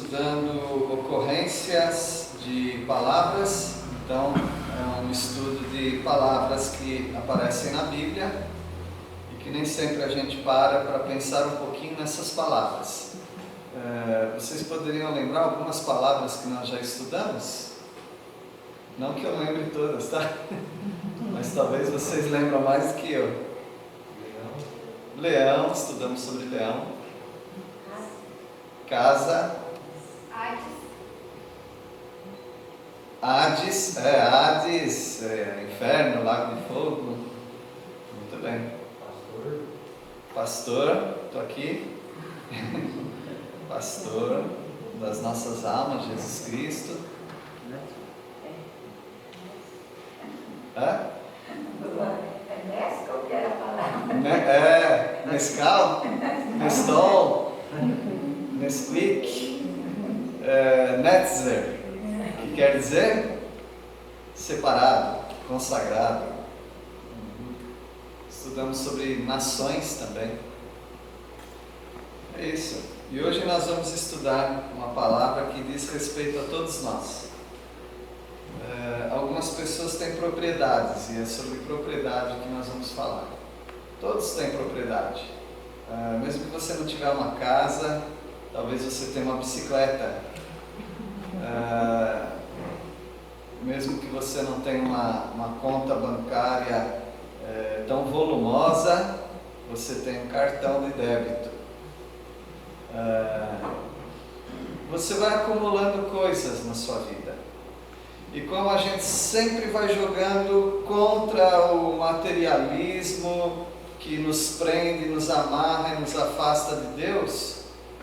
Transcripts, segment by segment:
estudando ocorrências de palavras. Então, é um estudo de palavras que aparecem na Bíblia e que nem sempre a gente para pensar um pouquinho nessas palavras. Vocês poderiam lembrar algumas palavras que nós já estudamos? Não que eu lembre todas, tá? Mas talvez vocês lembram mais do que eu. Leão, estudamos sobre leão. Casa. Hades, inferno, lago de fogo. Muito bem. Pastor, estou aqui. Pastor das nossas almas, Jesus Cristo. Nescau, Nestol, Nesquik, Netzer, que quer dizer separado, consagrado. Estudamos sobre nações também. É isso. E hoje nós vamos estudar uma palavra que diz respeito a todos nós. Algumas pessoas têm propriedades e é sobre propriedade que nós vamos falar. Todos têm propriedade. Mesmo que você não tiver uma casa, talvez você tenha uma bicicleta. Mesmo que você não tenha uma conta bancária tão volumosa, você tem um cartão de débito. Você vai acumulando coisas na sua vida. E como a gente sempre vai jogando contra o materialismo que nos prende, nos amarra e nos afasta de Deus,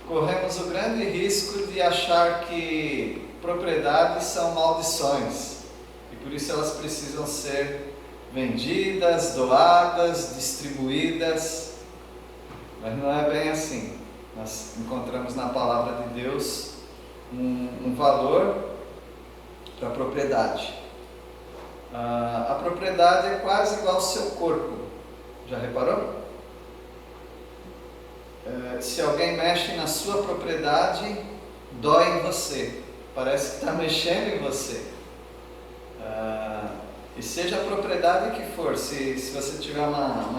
corremos o grande risco de achar que propriedades são maldições e por isso elas precisam ser vendidas, doadas, distribuídas. Mas não é bem assim. Nós encontramos na palavra de Deus um valor para a propriedade. A propriedade é quase igual ao seu corpo. Já reparou? Se alguém mexe na sua propriedade, dói em você. Parece que está mexendo em você. E seja a propriedade que for, se você tiver uma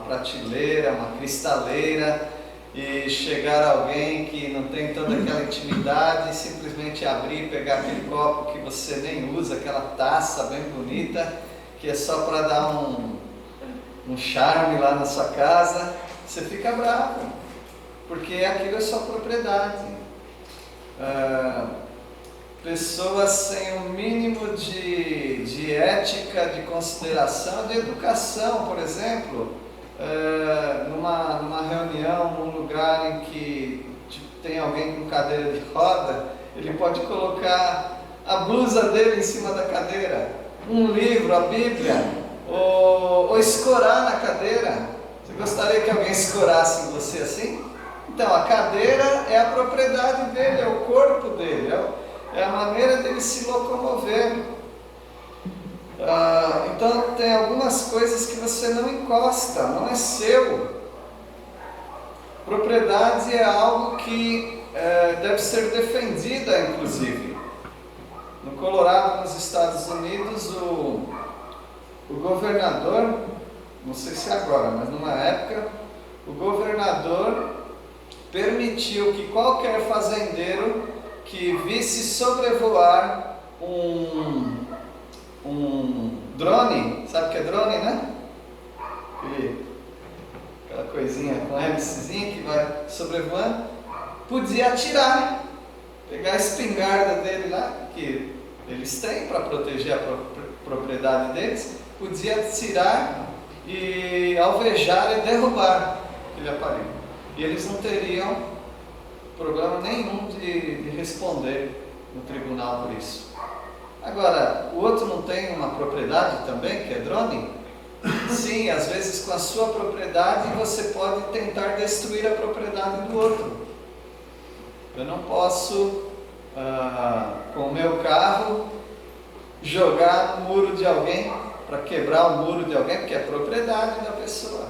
prateleira, uma cristaleira, e chegar alguém que não tem toda aquela intimidade, simplesmente abrir e pegar aquele copo que você nem usa, aquela taça bem bonita, que é só para dar um charme lá na sua casa, você fica bravo, porque aquilo é sua propriedade. Pessoas sem o mínimo de ética, de consideração, de educação, por exemplo, numa reunião, num lugar em que tem alguém com cadeira de roda, ele pode colocar a blusa dele em cima da cadeira, um livro, a Bíblia, ou escorar na cadeira. Você gostaria que alguém escorasse em você assim? Então, a cadeira é a propriedade dele, é o corpo dele, é a maneira dele se locomover. Então tem algumas coisas que você não encosta, não é seu. Propriedade é algo que deve ser defendida, inclusive. No Colorado, nos Estados Unidos, o governador, não sei se é agora, mas numa época, o governador permitiu que qualquer fazendeiro que visse sobrevoar um drone, sabe o que é drone, né? Aquela coisinha com hélicezinha que vai sobrevoando, podia atirar, pegar a espingarda dele lá, que eles têm para proteger a propriedade deles, podia atirar e alvejar e derrubar aquele aparelho. E eles não teriam problema nenhum de responder no tribunal por isso. Agora, o outro não tem uma propriedade também, que é drone? Sim, às vezes com a sua propriedade você pode tentar destruir a propriedade do outro. Eu não posso, com o meu carro, jogar no muro de alguém, para quebrar o muro de alguém, porque é propriedade da pessoa.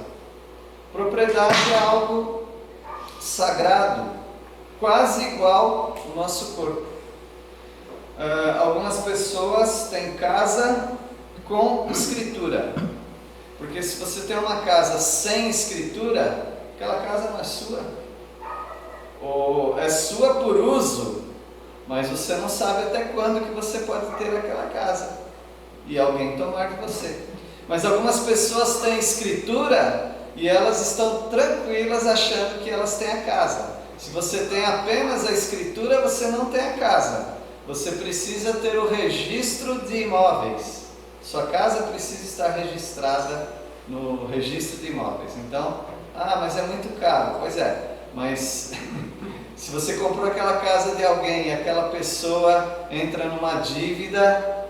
Propriedade é algo sagrado. quase igual ao nosso corpo. Algumas pessoas têm casa com escritura, porque se você tem uma casa sem escritura, aquela casa não é sua, ou é sua por uso, mas você não sabe até quando que você pode ter aquela casa e alguém tomar de você. Mas algumas pessoas têm escritura e elas estão tranquilas achando que elas têm a casa. Se você tem apenas a escritura, você não tem a casa. Você precisa ter o registro de imóveis. Sua casa precisa estar registrada no registro de imóveis. Então, mas é muito caro. Pois é, mas se você comprou aquela casa de alguém e aquela pessoa entra numa dívida,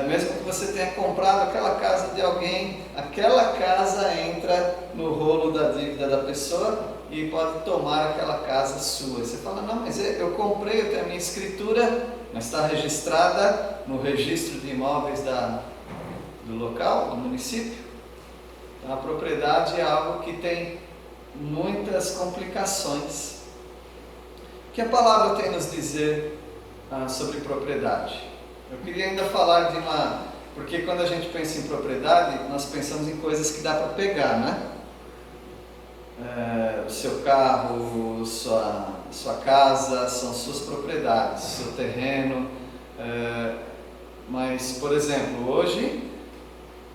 mesmo que você tenha comprado aquela casa de alguém, aquela casa entra no rolo da dívida da pessoa e pode tomar aquela casa sua. Você fala, não, mas eu comprei, eu tenho a minha escritura, mas está registrada no registro de imóveis do local, do município. Então, a propriedade é algo que tem muitas complicações. O que a palavra tem a nos dizer sobre propriedade? Eu queria ainda falar de porque quando a gente pensa em propriedade, nós pensamos em coisas que dá para pegar, né? O seu carro, sua casa, são suas propriedades, seu terreno. Mas, por exemplo, hoje,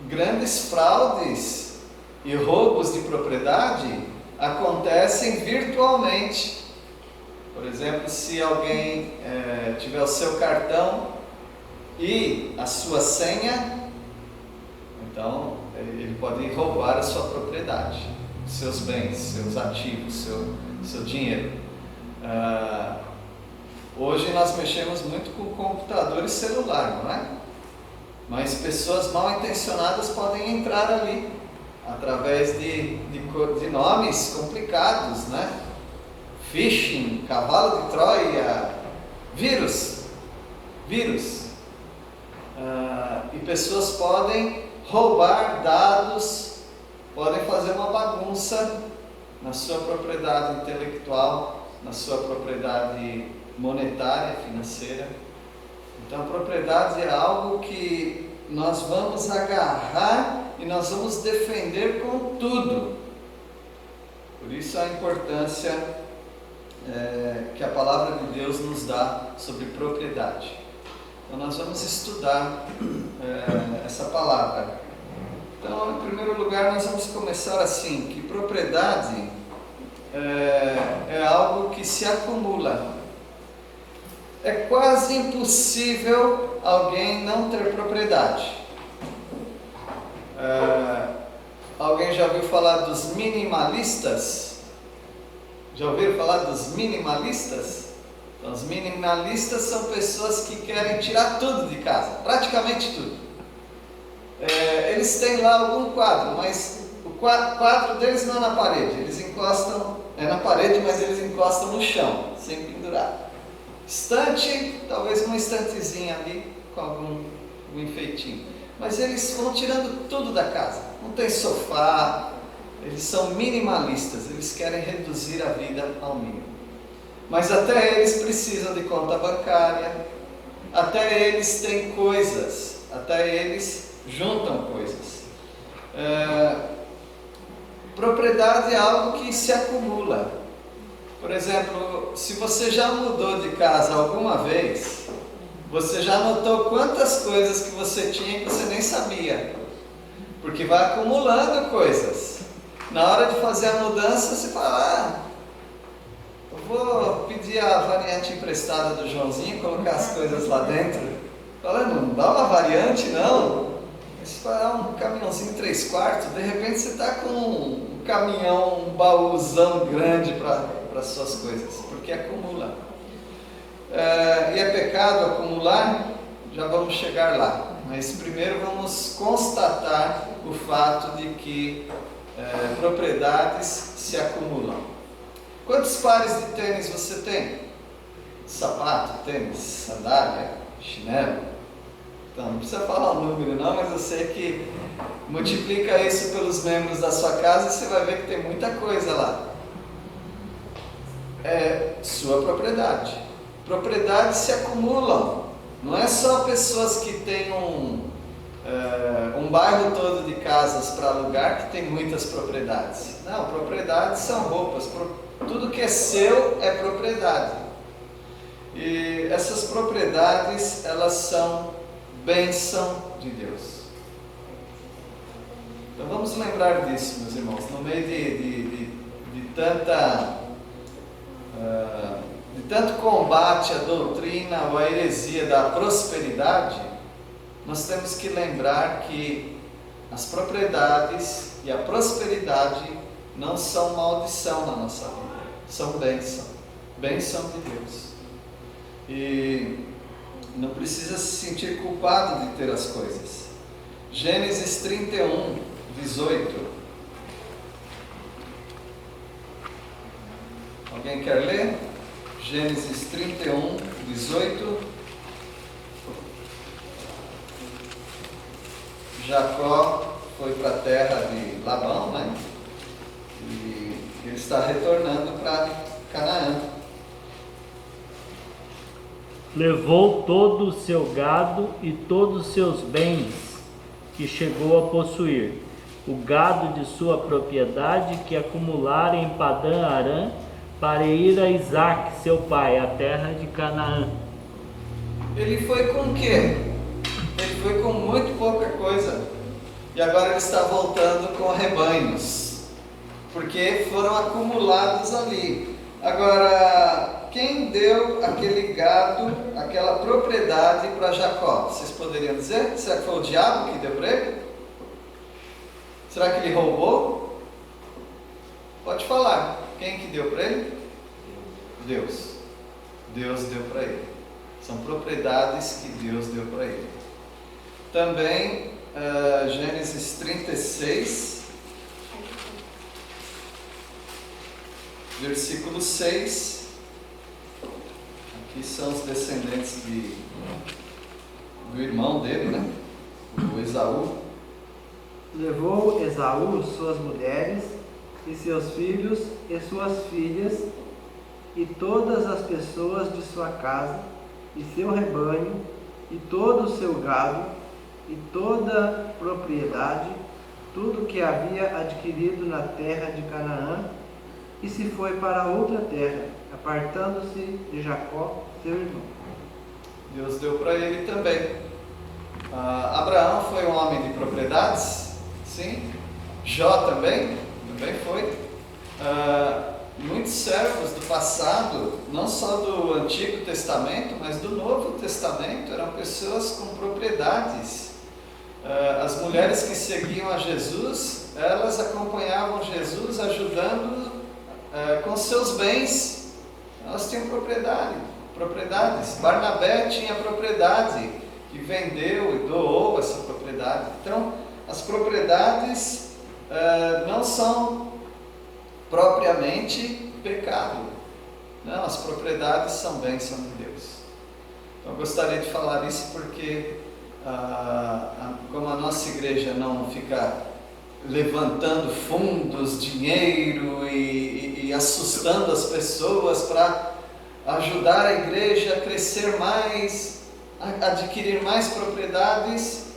grandes fraudes e roubos de propriedade acontecem virtualmente. Por exemplo, se alguém tiver o seu cartão e a sua senha, então ele pode roubar a sua propriedade, seus bens, seus ativos, seu dinheiro. Hoje nós mexemos muito com computador e celular, não é? Mas pessoas mal intencionadas podem entrar ali através de nomes complicados, né? Phishing, cavalo de Troia, vírus. E pessoas podem roubar dados, podem fazer uma bagunça na sua propriedade intelectual, na sua propriedade monetária, financeira. Então, propriedade é algo que nós vamos agarrar e nós vamos defender com tudo. Por isso a importância que a palavra de Deus nos dá sobre propriedade. Então nós vamos estudar essa palavra. Então, em primeiro lugar, nós vamos começar assim, que propriedade é algo que se acumula. É quase impossível alguém não ter propriedade. Alguém já ouviu falar dos minimalistas? Já ouviram falar dos minimalistas? Então, os minimalistas são pessoas que querem tirar tudo de casa, praticamente tudo. Eles têm lá algum quadro, mas o quadro deles não é na parede, eles encostam, na parede, mas eles encostam no chão, sem pendurar. Estante, talvez uma estantezinha ali, com algum enfeitinho. Mas eles vão tirando tudo da casa, não tem sofá, eles são minimalistas, eles querem reduzir a vida ao mínimo. Mas até eles precisam de conta bancária, até eles têm coisas, até eles juntam coisas. Propriedade é algo que se acumula. Por exemplo, se você já mudou de casa alguma vez, você já notou quantas coisas que você tinha que você nem sabia, porque vai acumulando coisas. Na hora de fazer a mudança, você fala, eu vou pedir a variante emprestada do Joãozinho, colocar as coisas lá dentro. Fala, não dá uma variante não. Você fala, um caminhãozinho 3/4, de repente você está com um caminhão, um baúzão grande para as suas coisas, porque acumula. E é pecado acumular? Já vamos chegar lá. Mas primeiro vamos constatar o fato de que propriedades se acumulam. Quantos pares de tênis você tem? Sapato, tênis, sandália, chinelo? Então, não precisa falar o número não, mas eu sei que multiplica isso pelos membros da sua casa e você vai ver que tem muita coisa lá. é sua propriedade. Propriedades se acumulam. Não é só pessoas que têm um bairro todo de casas para alugar que tem muitas propriedades. Não, propriedades são roupas. Tudo que é seu é propriedade. E essas propriedades, elas são bênção de Deus. Então vamos lembrar disso, meus irmãos. No meio de tanto combate à doutrina ou à heresia da prosperidade, nós temos que lembrar que as propriedades e a prosperidade não são maldição na nossa vida, são bênção de Deus. E não precisa se sentir culpado de ter as coisas. Gênesis 31, 18. Alguém quer ler? Gênesis 31, 18. Jacó foi para a terra de Labão, né? E ele está retornando para Canaã. Levou todo o seu gado e todos os seus bens que chegou a possuir, o gado de sua propriedade que acumulara em Padã Arã, para ir a Isaque, seu pai, à terra de Canaã. Ele foi com o quê? Ele foi com muito pouca coisa. E agora ele está voltando com rebanhos, porque foram acumulados ali. Agora, quem deu aquele gado, aquela propriedade para Jacó? Vocês poderiam dizer? Será que foi o diabo que deu para ele? Será que ele roubou? Pode falar. Quem que deu para ele? Deus. Deus deu para ele. São propriedades que Deus deu para ele. Também, Gênesis 36, versículo 6. Aqui são os descendentes do irmão dele, né? O Esaú. Levou Esaú suas mulheres e seus filhos e suas filhas e todas as pessoas de sua casa e seu rebanho e todo o seu gado e toda propriedade, tudo que havia adquirido na terra de Canaã, e se foi para outra terra, apartando-se de Jacó, seu irmão. Deus deu para ele também. Abraão foi um homem de propriedades, sim. Jó também foi. Muitos servos do passado, não só do Antigo Testamento, mas do Novo Testamento, eram pessoas com propriedades. As mulheres que seguiam a Jesus, elas acompanhavam Jesus ajudando com seus bens. Elas tinham propriedades. Barnabé tinha propriedade, que vendeu e doou essa propriedade. Então, as propriedades não são propriamente pecado. Não, as propriedades são bênção de Deus. Então, eu gostaria de falar isso porque, como a nossa igreja não fica levantando fundos, dinheiro e assustando as pessoas para ajudar a igreja a crescer mais, a adquirir mais propriedades,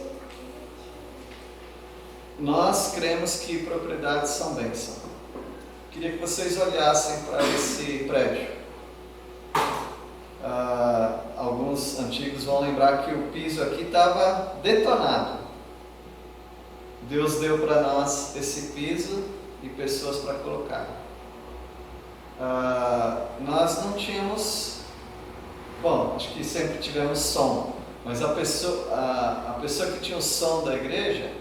nós cremos que propriedades são bênção. Queria que vocês olhassem para esse prédio. Alguns antigos vão lembrar que o piso aqui estava detonado. Deus deu para nós esse piso e pessoas para colocar. Nós não tínhamos, acho que sempre tivemos som, mas a pessoa que tinha o som da igreja,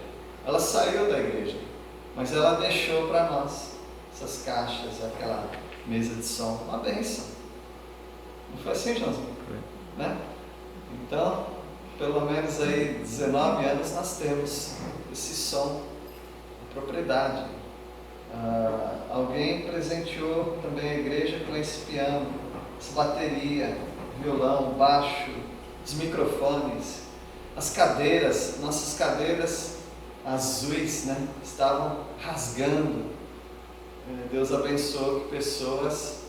ela saiu da igreja, mas ela deixou para nós essas caixas, aquela mesa de som, uma bênção. Não foi assim, Joãozinho? Né? Então, pelo menos aí 19 anos nós temos esse som, propriedade. Alguém presenteou também a igreja com esse piano, essa bateria, violão, baixo, os microfones, as cadeiras, nossas cadeiras azuis, né, estavam rasgando. Deus abençoou que pessoas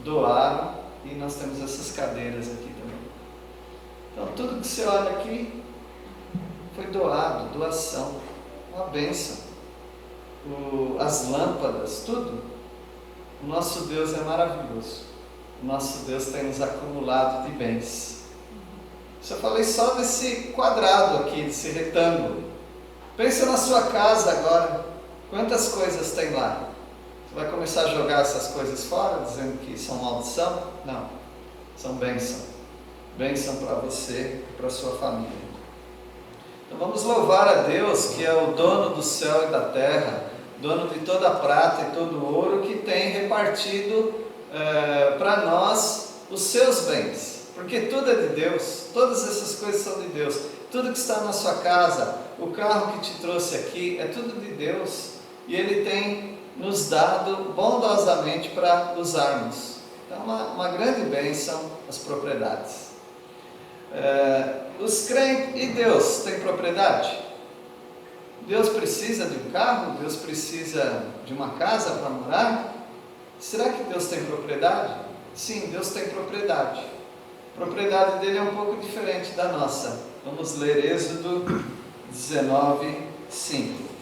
doaram, e nós temos essas cadeiras aqui também. Então tudo que você olha aqui foi doado, doação, uma bênção. As lâmpadas, tudo. O nosso Deus é maravilhoso. O nosso Deus tem nos acumulado de bens. Eu falei só desse quadrado aqui, desse retângulo. Pensa na sua casa agora. Quantas coisas tem lá? Você vai começar a jogar essas coisas fora, dizendo que são maldição? Não. São bênção. Bênção para você e para a sua família. Então vamos louvar a Deus, que é o dono do céu e da terra, dono de toda a prata e todo o ouro, que tem repartido para nós os seus bens. Porque tudo é de Deus, todas essas coisas são de Deus. Tudo que está na sua casa, o carro que te trouxe aqui, é tudo de Deus. E Ele tem nos dado bondosamente para usarmos. Então, uma grande bênção as propriedades. Os crentes, e Deus tem propriedade? Deus precisa de um carro? Deus precisa de uma casa para morar? Será que Deus tem propriedade? Sim, Deus tem propriedade. A propriedade dele é um pouco diferente da nossa. Vamos ler Êxodo 19, 5.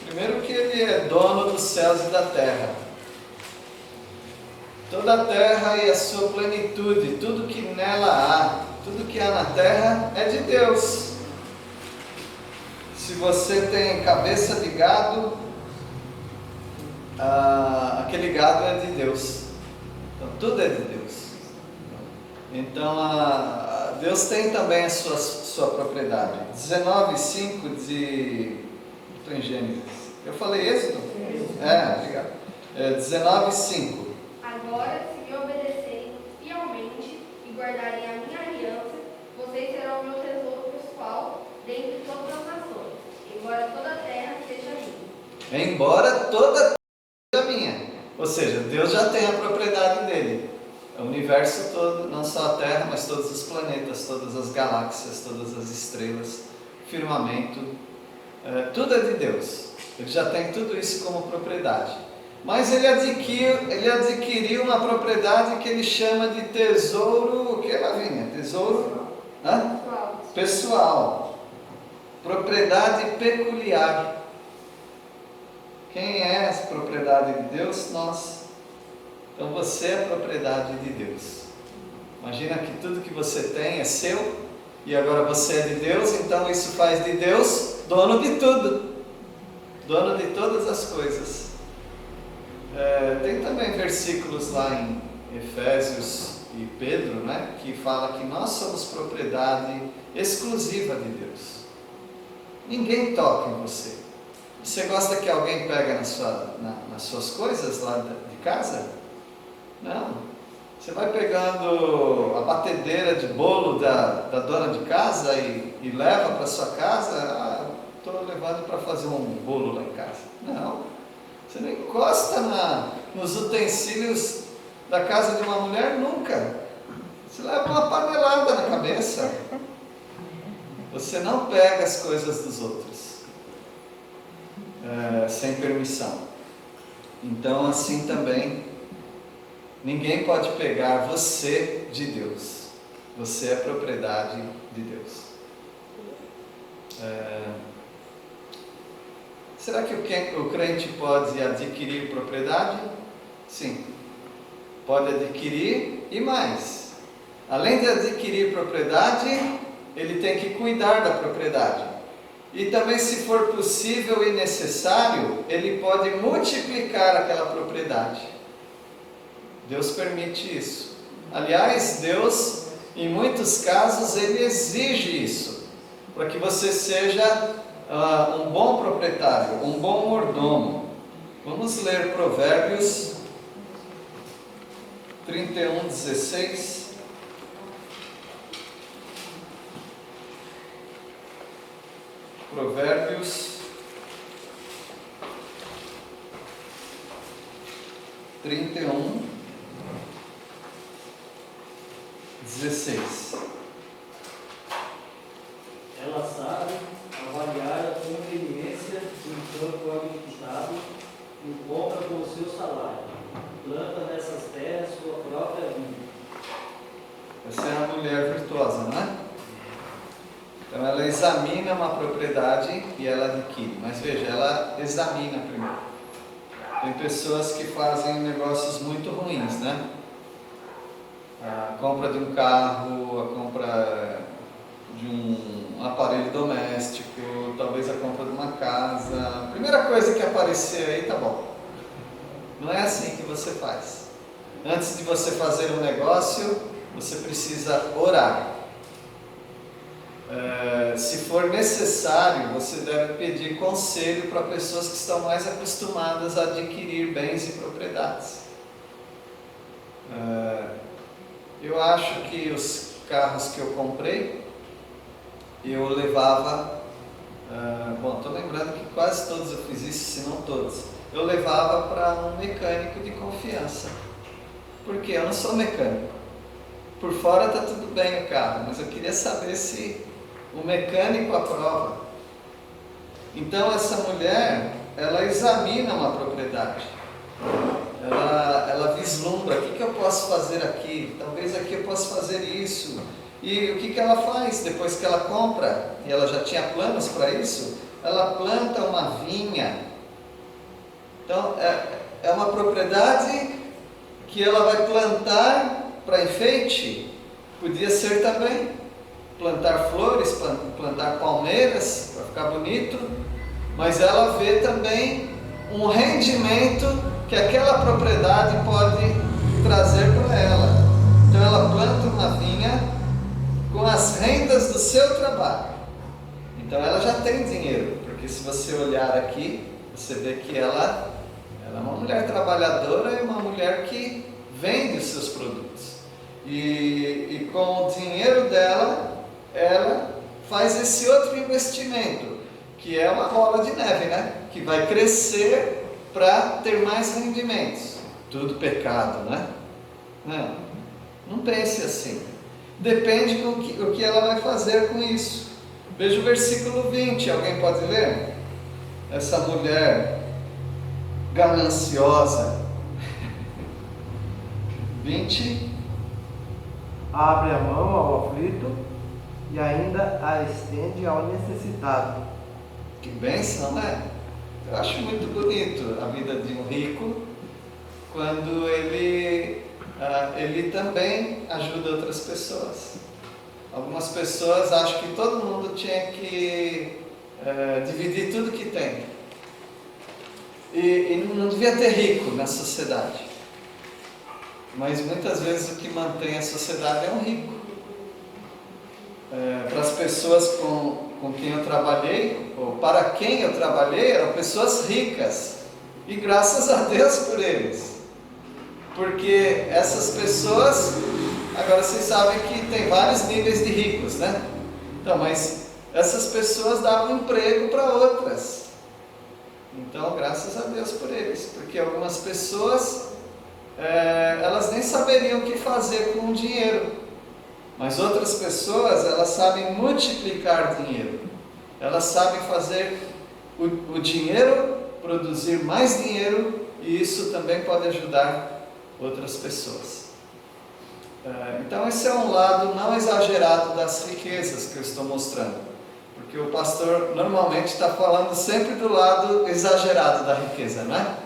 Primeiro que Ele é dono dos céus e da terra. Toda a terra e a sua plenitude, tudo que nela há, tudo que há na terra é de Deus. Se você tem cabeça de gado, aquele gado é de Deus. Então tudo é de Deus. Então Deus tem também a sua propriedade. 19:5 de... Estou em Gênesis. Eu falei Êxodo? Obrigado. 19:5. Agora, se me obedecerem fielmente e guardarem a minha aliança, vocês serão o meu tesouro pessoal dentre todas as nações, embora toda a terra seja minha. Embora toda a terra seja minha. Ou seja, Deus já tem a propriedade dele. O universo todo, não só a Terra, mas todos os planetas, todas as galáxias, todas as estrelas, firmamento, tudo é de Deus. Ele já tem tudo isso como propriedade. Mas ele adquiriu uma propriedade que ele chama de tesouro, o que, Lavínia? Tesouro pessoal. Propriedade peculiar. Quem é essa propriedade de Deus? Nós. Então você é propriedade de Deus. Imagina que tudo que você tem é seu, e agora você é de Deus, então isso faz de Deus dono de tudo. Dono de todas as coisas. Tem também versículos lá em Efésios e Pedro, né, que fala que nós somos propriedade exclusiva de Deus. Ninguém toca em você. Você gosta que alguém pegue nas suas coisas lá de casa? Não. Você vai pegando a batedeira de bolo da dona de casa e leva para sua casa. Estou levando para fazer um bolo lá em casa. Não. Você não encosta nos utensílios da casa de uma mulher nunca. Você leva uma panelada na cabeça. Você não pega as coisas dos outros sem permissão. Então, assim também, ninguém pode pegar você de Deus. Você é propriedade de Deus. Será que o crente pode adquirir propriedade? Sim. Pode adquirir e mais. Além de adquirir propriedade, ele tem que cuidar da propriedade. E também, se for possível e necessário, ele pode multiplicar aquela propriedade. Deus permite isso. Aliás, Deus, em muitos casos, Ele exige isso, para que você seja um bom proprietário, um bom mordomo. Vamos ler Provérbios 31:16. Provérbios 31:16. Ela sabe avaliar a conveniência do campo agricultado e compra com examina uma propriedade e ela adquire. Mas veja, ela examina primeiro. Tem pessoas que fazem negócios muito ruins, né? A compra de um carro, a compra de um aparelho doméstico, talvez a compra de uma casa. A primeira coisa que aparecer aí, tá bom. Não é assim que você faz. Antes de você fazer um negócio, você precisa orar. Se for necessário, você deve pedir conselho para pessoas que estão mais acostumadas a adquirir bens e propriedades. Eu acho que os carros que eu comprei, eu levava, estou lembrando que quase todos eu fiz isso, se não todos, eu levava para um mecânico de confiança. Porque eu não sou mecânico. Por fora está tudo bem o carro, mas eu queria saber se o mecânico aprova. Então essa mulher, ela examina uma propriedade. Ela vislumbra, o que eu posso fazer aqui? Talvez aqui eu possa fazer isso. E o que ela faz depois que ela compra? E ela já tinha planos para isso. Ela planta uma vinha. Então é uma propriedade que ela vai plantar para enfeite. Podia ser também plantar flores, plantar palmeiras para ficar bonito, mas ela vê também um rendimento que aquela propriedade pode trazer para ela. Então ela planta uma vinha com as rendas do seu trabalho. Então ela já tem dinheiro, porque se você olhar aqui, você vê que ela é uma mulher trabalhadora e uma mulher que vende os seus produtos. E com o dinheiro dela, ela faz esse outro investimento, que é uma bola de neve, né? Que vai crescer para ter mais rendimentos. Tudo pecado, né? Não pense assim. Depende do que ela vai fazer com isso. Veja o versículo 20, alguém pode ler? Essa mulher gananciosa. 20. Abre a mão ao aflito e ainda a estende ao necessitado. Que bênção, né? Eu acho muito bonito a vida de um rico quando ele também ajuda outras pessoas. Algumas pessoas acham que todo mundo tinha que dividir tudo que tem. E não devia ter rico na sociedade. Mas muitas vezes o que mantém a sociedade é um rico. Para as pessoas com quem eu trabalhei, ou para quem eu trabalhei, eram pessoas ricas. E graças a Deus por eles. Porque essas pessoas, agora vocês sabem que tem vários níveis de ricos, né? Então, mas essas pessoas davam emprego para outras. Então, graças a Deus por eles. Porque algumas pessoas, elas nem saberiam o que fazer com o dinheiro. Mas outras pessoas, elas sabem multiplicar dinheiro. Elas sabem fazer o dinheiro produzir mais dinheiro, e isso também pode ajudar outras pessoas. Então esse é um lado não exagerado das riquezas que eu estou mostrando. Porque o pastor normalmente está falando sempre do lado exagerado da riqueza, né?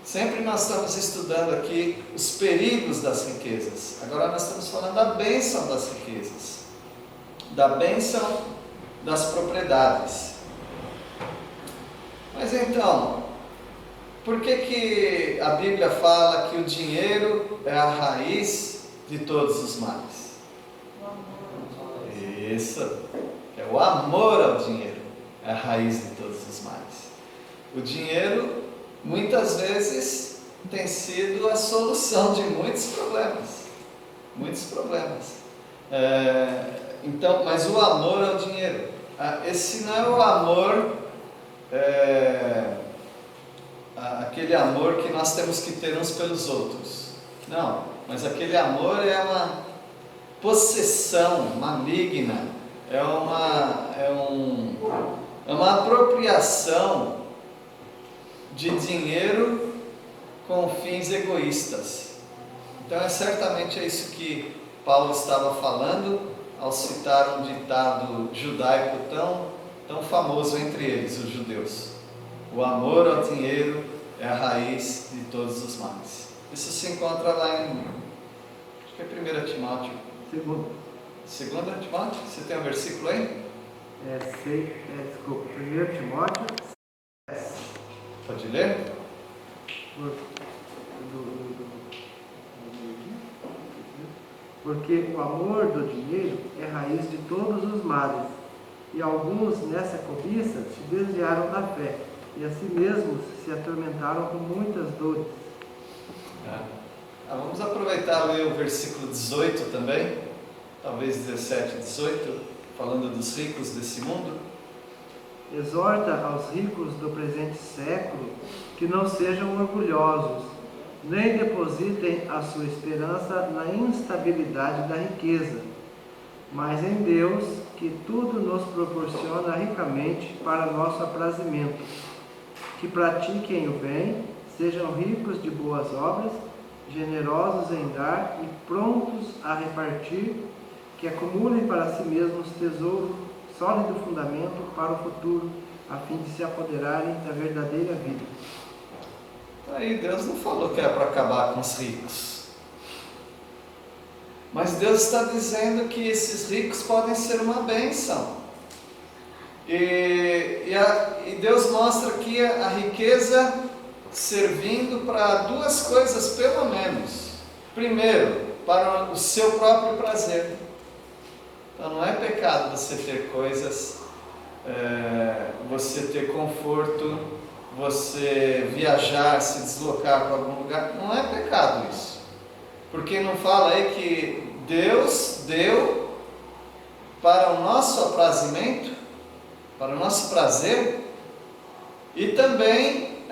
Sempre nós estamos estudando aqui os perigos das riquezas. Agora nós estamos falando da bênção das riquezas, da bênção das propriedades. Mas então, por que a Bíblia fala que o dinheiro é a raiz de todos os males? Isso, é o amor ao dinheiro, é a raiz de todos os males. O dinheiro muitas vezes tem sido a solução de muitos problemas. Muitos problemas. Então, mas o amor ao dinheiro, esse não é o amor, aquele amor que nós temos que ter uns pelos outros. Não, mas aquele amor é uma possessão maligna, é uma apropriação de dinheiro com fins egoístas. Então certamente é isso que Paulo estava falando ao citar um ditado judaico tão famoso entre eles, os judeus. O amor ao dinheiro é a raiz de todos os males. Isso se encontra lá em, acho que é 1 Timóteo. Segunda Timóteo? Você tem um versículo aí? Desculpa, 1 Timóteo. Pode ler? Porque o amor do dinheiro é raiz de todos os males, e alguns nessa cobiça se desviaram da fé, e a si mesmos se atormentaram com muitas dores. Vamos aproveitar e ler o versículo 18 também, talvez 17 e 18, falando dos ricos desse mundo. Exorta aos ricos do presente século que não sejam orgulhosos, nem depositem a sua esperança na instabilidade da riqueza, mas em Deus, que tudo nos proporciona ricamente para nosso aprazimento. Que pratiquem o bem, sejam ricos de boas obras, generosos em dar e prontos a repartir, que acumulem para si mesmos tesouro, sólido fundamento para o futuro, a fim de se apoderarem da verdadeira vida. Aí Deus não falou que era para acabar com os ricos. Mas Deus está dizendo que esses ricos podem ser uma bênção. E Deus mostra aqui a riqueza servindo para duas coisas, pelo menos. Primeiro, para o seu próprio prazer. Então não é pecado você ter coisas, você ter conforto, você viajar, se deslocar para algum lugar. Não é pecado isso. Porque não fala aí que Deus deu para o nosso aprazimento, para o nosso prazer, e também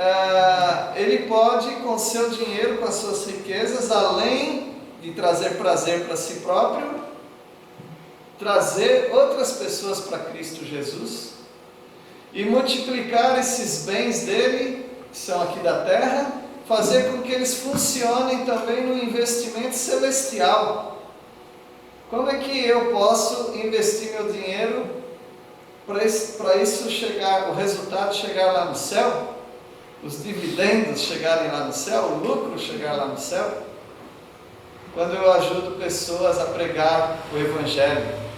Ele pode, com seu dinheiro, com as suas riquezas, além de trazer prazer para si próprio, trazer outras pessoas para Cristo Jesus e multiplicar esses bens dele, que são aqui da terra, fazer com que eles funcionem também no investimento celestial. Como é que eu posso investir meu dinheiro para isso chegar, o resultado chegar lá no céu, os dividendos chegarem lá no céu, o lucro chegar lá no céu? Quando eu ajudo pessoas a pregar o Evangelho,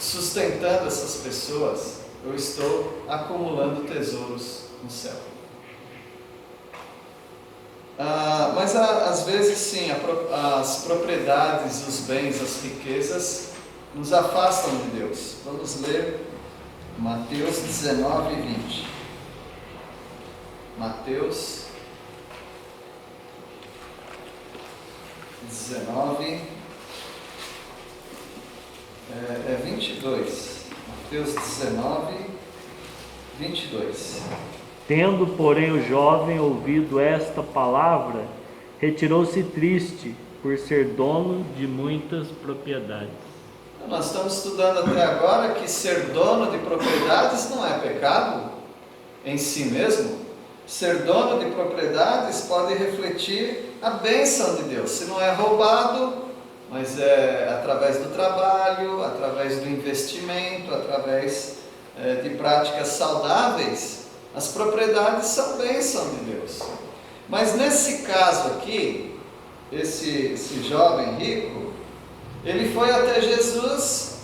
sustentando essas pessoas, eu estou acumulando tesouros no céu. Mas às vezes sim, as propriedades, os bens, as riquezas nos afastam de Deus. Vamos ler Mateus 19 e 20. Mateus 19 22. Mateus 19, 22. Tendo, porém, o jovem ouvido esta palavra, retirou-se triste, por ser dono de muitas propriedades. Nós estamos estudando até agora que ser dono de propriedades não é pecado em si mesmo. Ser dono de propriedades pode refletir a bênção de Deus. Se não é roubado, mas é através do trabalho, através do investimento, através de práticas saudáveis, as propriedades são bênção de Deus. Mas nesse caso aqui, esse jovem rico, ele foi até Jesus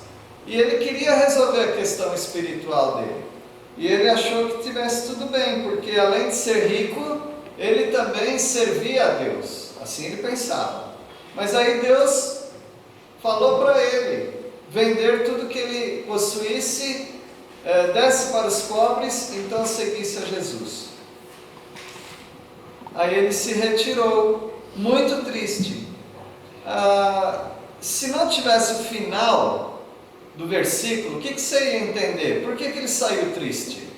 e ele queria resolver a questão espiritual dele. E ele achou que tivesse tudo bem, porque além de ser rico, ele também servia a Deus. Assim ele pensava. Mas aí Deus falou para ele vender tudo que ele possuísse, desse para os pobres, então seguisse a Jesus. Aí ele se retirou, muito triste. Se não tivesse o final do versículo, o que você ia entender? Por que ele saiu triste?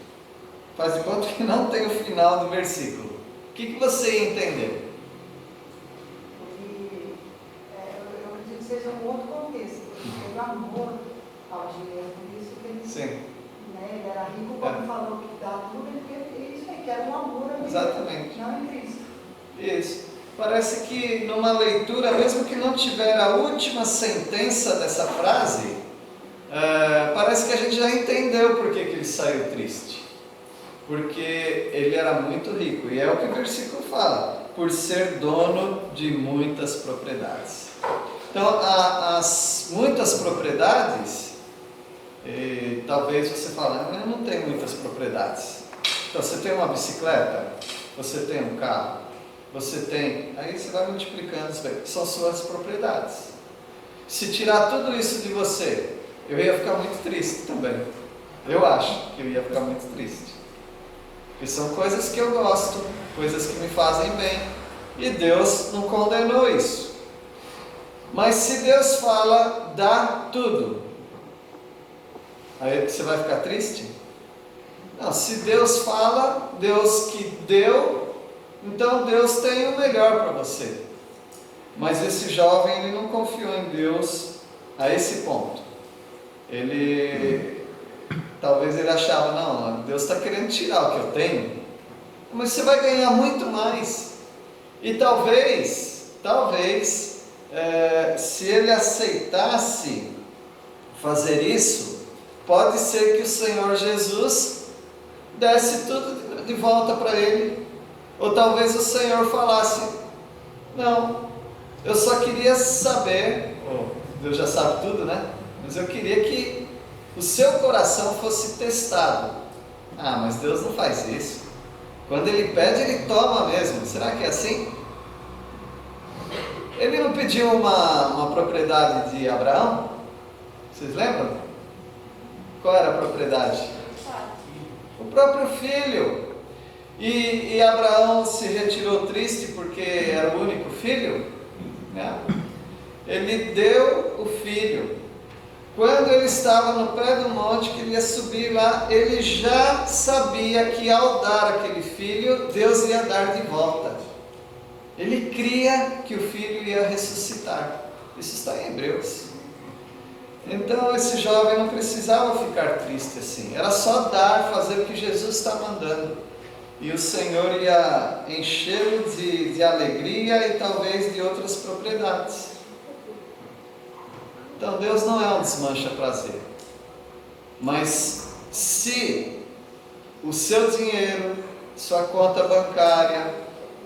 Faz de conta que não tem o final do versículo. O que você ia entender? Eu acredito que seja um outro contexto. Teve amor ao dinheiro, por isso que ele, Sim. Ele era rico quando falou que dá tudo, ele queria isso aí, que era um amor a Deus, Exatamente. não em Cristo. Isso. parece que numa leitura, mesmo que não tiver a última sentença dessa frase, parece que a gente já entendeu por que ele saiu triste. Porque ele era muito rico, e é o que o versículo fala, por ser dono de muitas propriedades. Então, as muitas propriedades, talvez você fale, eu não tenho muitas propriedades. Então, você tem uma bicicleta, você tem um carro, você tem, aí você vai multiplicando, são suas propriedades. Se tirar tudo isso de você, eu ia ficar muito triste também. Eu acho que eu ia ficar muito triste. Porque são coisas que eu gosto, coisas que me fazem bem. E Deus não condenou isso. Mas se Deus fala, dá tudo, aí você vai ficar triste? Não, se Deus fala, Deus que deu, então Deus tem o melhor para você. Mas esse jovem, ele não confiou em Deus a esse ponto. Talvez ele achava, não, Deus está querendo tirar o que eu tenho, mas você vai ganhar muito mais. E talvez, se ele aceitasse fazer isso, pode ser que o Senhor Jesus desse tudo de volta para ele. Ou talvez o Senhor falasse, não, eu só queria saber, Deus já sabe tudo, né? Mas eu queria que o seu coração fosse testado. Mas Deus não faz isso. Quando Ele pede, Ele toma mesmo. Será que é assim? Ele não pediu uma propriedade de Abraão? Vocês lembram? Qual era a propriedade? O próprio filho. E Abraão se retirou triste porque era o único filho, né? Ele deu o filho. Quando ele estava no pé do monte, que ele ia subir lá, ele já sabia que ao dar aquele filho, Deus ia dar de volta. Ele cria que o filho ia ressuscitar. Isso está em Hebreus. Então esse jovem não precisava ficar triste assim. Era só dar, fazer o que Jesus está mandando. E o Senhor ia enchê-lo de alegria e talvez de outras propriedades. Então Deus não é um desmancha-prazer. Mas se o seu dinheiro, sua conta bancária,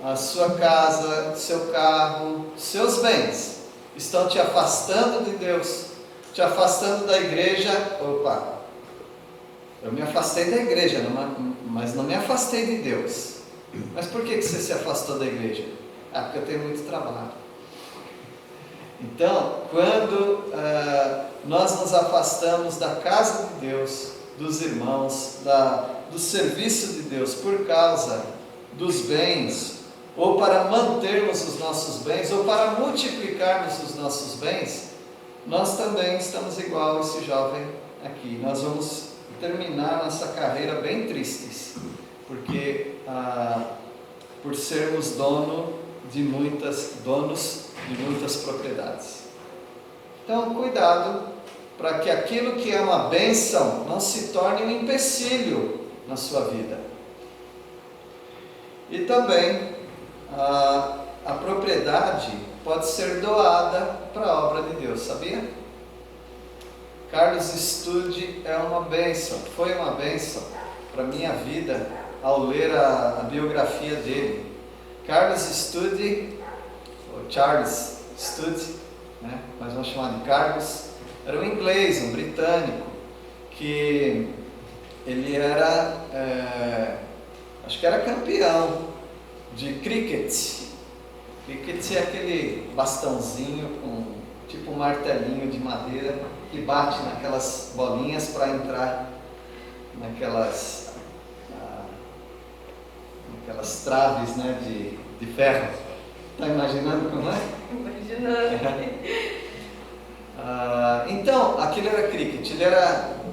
a sua casa, seu carro, seus bens estão te afastando de Deus, te afastando da igreja, eu me afastei da igreja, mas não me afastei de Deus. Mas por que você se afastou da igreja? Porque eu tenho muito trabalho. Então, quando nós nos afastamos da casa de Deus, dos irmãos, do serviço de Deus, por causa dos bens, ou para mantermos os nossos bens, ou para multiplicarmos os nossos bens, nós também estamos igual a esse jovem aqui. Nós vamos terminar nossa carreira bem tristes, porque por sermos donos de muitas propriedades. Então, cuidado para que aquilo que é uma bênção não se torne um empecilho na sua vida. E também a propriedade pode ser doada para a obra de Deus, sabia? Carlos Stude é uma bênção, foi uma bênção para a minha vida ao ler a biografia dele. Carlos Stude, ou Charles Stude, né? Mas vamos chamar de Carlos, era um inglês, um britânico, que ele era, acho que era campeão de cricket. Cricket é aquele bastãozinho com tipo um martelinho de madeira que bate naquelas bolinhas para entrar naquelas traves, né, de ferro. Está imaginando como é? Imaginando. Então, aquilo era cricket.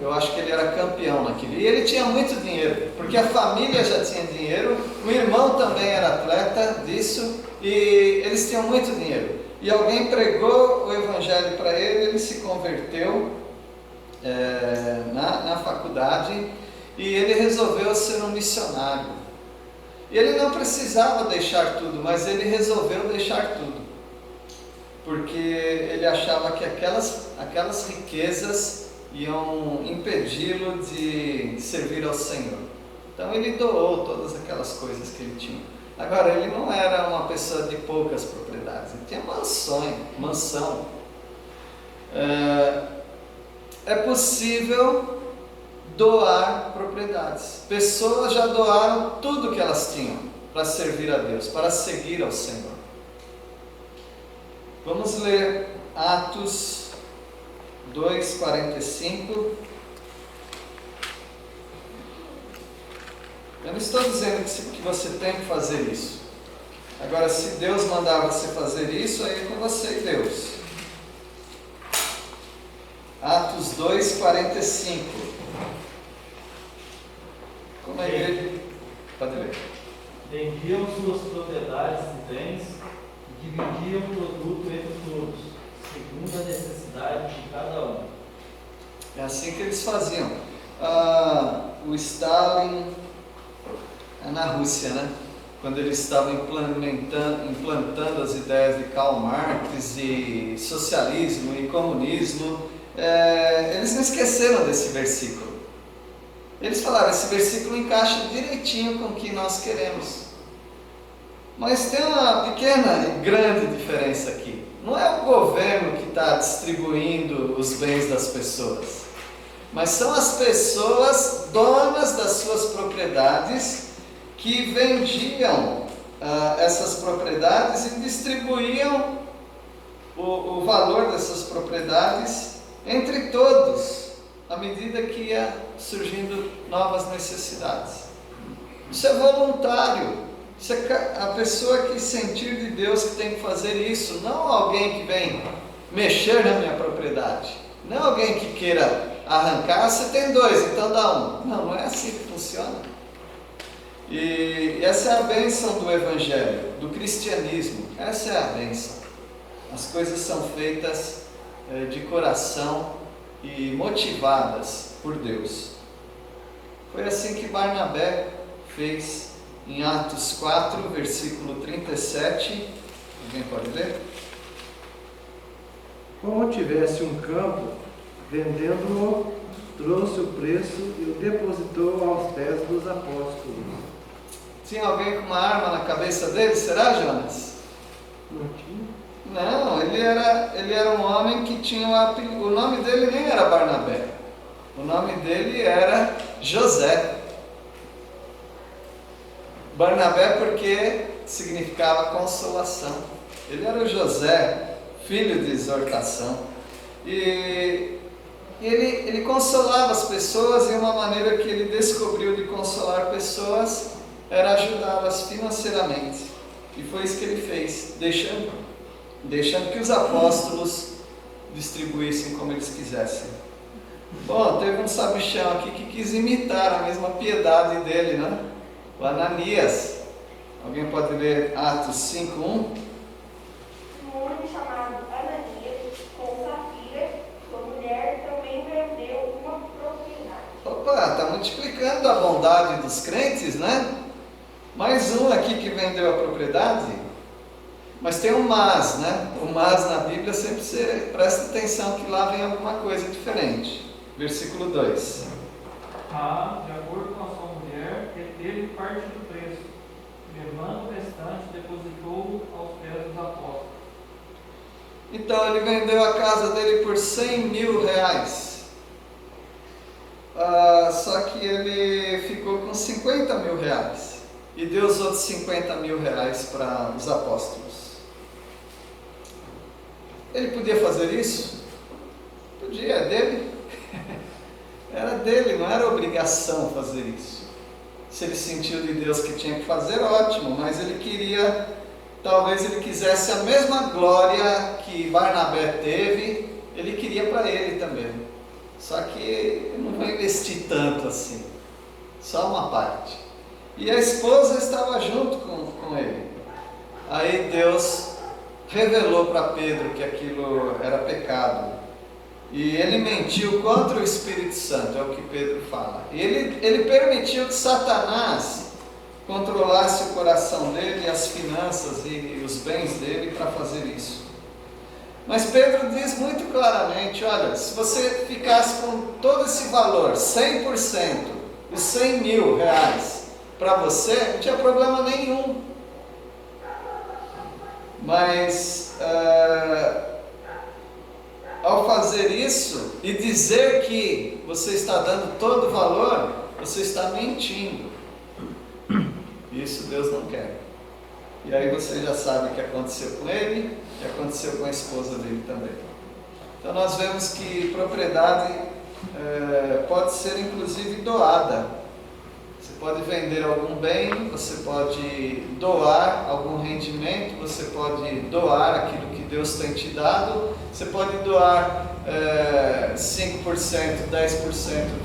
Eu acho que ele era campeão naquilo. E ele tinha muito dinheiro, porque a família já tinha dinheiro, o irmão também era atleta disso, e eles tinham muito dinheiro. E alguém pregou o evangelho para ele, ele se converteu na faculdade, e ele resolveu ser um missionário. E ele não precisava deixar tudo, mas ele resolveu deixar tudo, porque ele achava que aquelas riquezas iam impedi-lo de servir ao Senhor. Então ele doou todas aquelas coisas que ele tinha. Agora, ele não era uma pessoa de poucas propriedades, ele tinha mansão. É possível doar propriedades. Pessoas já doaram tudo que elas tinham para servir a Deus, para seguir ao Senhor. Vamos ler Atos 2:45. Eu não estou dizendo que você tem que fazer isso. Agora, se Deus mandar você fazer isso, aí é com você e Deus. Atos 2:45. Como a igreja... Pode ler. Vendiam suas propriedades e bens e dividiam o produto entre todos, segundo a necessidade de cada um. É assim que eles faziam. O Stalin, na Rússia, né? Quando ele estava implantando as ideias de Karl Marx e socialismo e comunismo, eles não esqueceram desse versículo. Eles falaram, esse versículo encaixa direitinho com o que nós queremos. Mas tem uma pequena e grande diferença aqui. Não é o governo que está distribuindo os bens das pessoas, mas são as pessoas donas das suas propriedades que vendiam essas propriedades e distribuíam o valor dessas propriedades entre todos, à medida que ia surgindo novas necessidades. Isso é voluntário. Isso é a pessoa que sentir de Deus que tem que fazer isso, não alguém que vem mexer na minha propriedade, não alguém que queira arrancar. Você tem 2, então dá 1. Não é assim que funciona. E essa é a bênção do Evangelho, do cristianismo. Essa é a bênção. As coisas são feitas de coração e motivadas por Deus. Foi assim que Barnabé fez em Atos 4, versículo 37. Alguém pode ler? Como tivesse um campo, vendendo-o, trouxe o preço e o depositou aos pés dos apóstolos. Tinha alguém com uma arma na cabeça dele? Será, Jonas? Não tinha? Não, ele era um homem que tinha o nome dele nem era Barnabé. O nome dele era José. Barnabé porque significava consolação. Ele era o José, filho de exortação. E ele consolava as pessoas, e uma maneira que ele descobriu de consolar pessoas era ajudá-las financeiramente. E foi isso que ele fez, deixando que os apóstolos distribuíssem como eles quisessem. Bom, teve um sabichão aqui que quis imitar a mesma piedade dele, né? O Ananias. Alguém pode ler Atos 5:1? Um homem chamado Ananias, com Safira, sua mulher, também vendeu uma propriedade. Opa, está multiplicando a bondade dos crentes, né? Mais um aqui que vendeu a propriedade. Mas tem um mas, né? O mas na Bíblia sempre você presta atenção que lá vem alguma coisa diferente. Versículo 2. De acordo com a sua mulher, reteve parte do preço, levando o restante, depositou-o aos pés dos apóstolos. Então ele vendeu a casa dele por 100 mil reais. Só que ele ficou com 50 mil reais. E deu os outros 50 mil reais para os apóstolos. Ele podia fazer isso? Podia, é dele. Era dele, não era obrigação fazer isso. Se ele sentiu de Deus que tinha que fazer, ótimo, mas ele queria, talvez ele quisesse a mesma glória que Barnabé teve, ele queria para ele também. Só que ele não vai investir tanto assim, só uma parte. E a esposa estava junto com ele. Aí Deus revelou para Pedro que aquilo era pecado. E ele mentiu contra o Espírito Santo, é o que Pedro fala. E ele permitiu que Satanás controlasse o coração dele, as finanças e os bens dele para fazer isso. Mas Pedro diz muito claramente, olha, se você ficasse com todo esse valor, 100%, os 100 mil reais, para você, não tinha problema nenhum. Mas, ao fazer isso e dizer que você está dando todo o valor, você está mentindo. Isso Deus não quer. E aí você já sabe o que aconteceu com ele, o que aconteceu com a esposa dele também. Então nós vemos que propriedade pode ser inclusive doada. Você pode vender algum bem, você pode doar algum rendimento, você pode doar aquilo que Deus tem te dado, você pode doar 5%, 10%,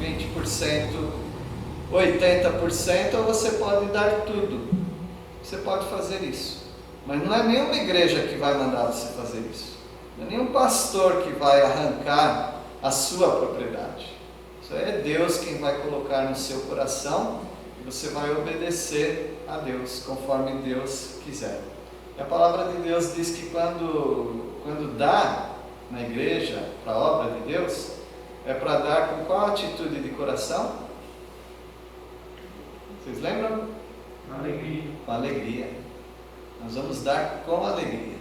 20%, 80%, ou você pode dar tudo. Você pode fazer isso. Mas não é nenhuma igreja que vai mandar você fazer isso. Não é nenhum pastor que vai arrancar a sua propriedade. Isso aí é Deus quem vai colocar no seu coração e você vai obedecer a Deus conforme Deus quiser. E a palavra de Deus diz que quando dá na igreja para a obra de Deus, é para dar com qual atitude de coração? Vocês lembram? Alegria. Com alegria. Nós vamos dar com alegria.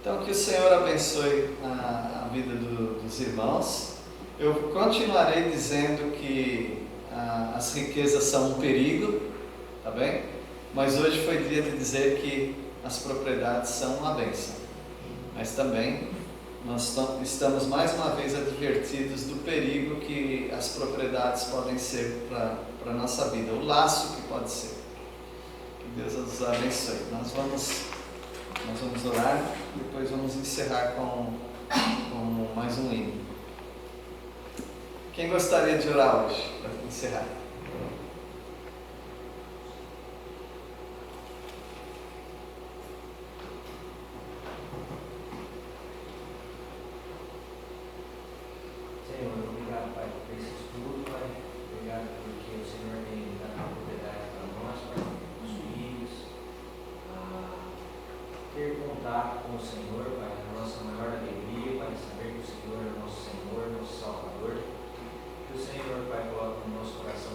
Então que o Senhor abençoe a vida dos irmãos. Eu continuarei dizendo que as riquezas são um perigo, tá bem? Mas hoje foi dia de dizer que as propriedades são uma bênção. Mas também nós estamos mais uma vez advertidos do perigo que as propriedades podem ser para a nossa vida, o laço que pode ser. Que Deus nos abençoe. Nós vamos orar e depois vamos encerrar com mais um hino. Quem gostaria de orar hoje para encerrar? Senhor, obrigado, Pai, por esse estudo, Pai. Obrigado porque o Senhor tem dado a propriedade para nós, Pai, os filhos, ter contato com o Senhor, Pai, a nossa maior alegria, Pai, saber que o Senhor é nosso Senhor, nosso Salvador. Que o Senhor, Pai, coloque no nosso coração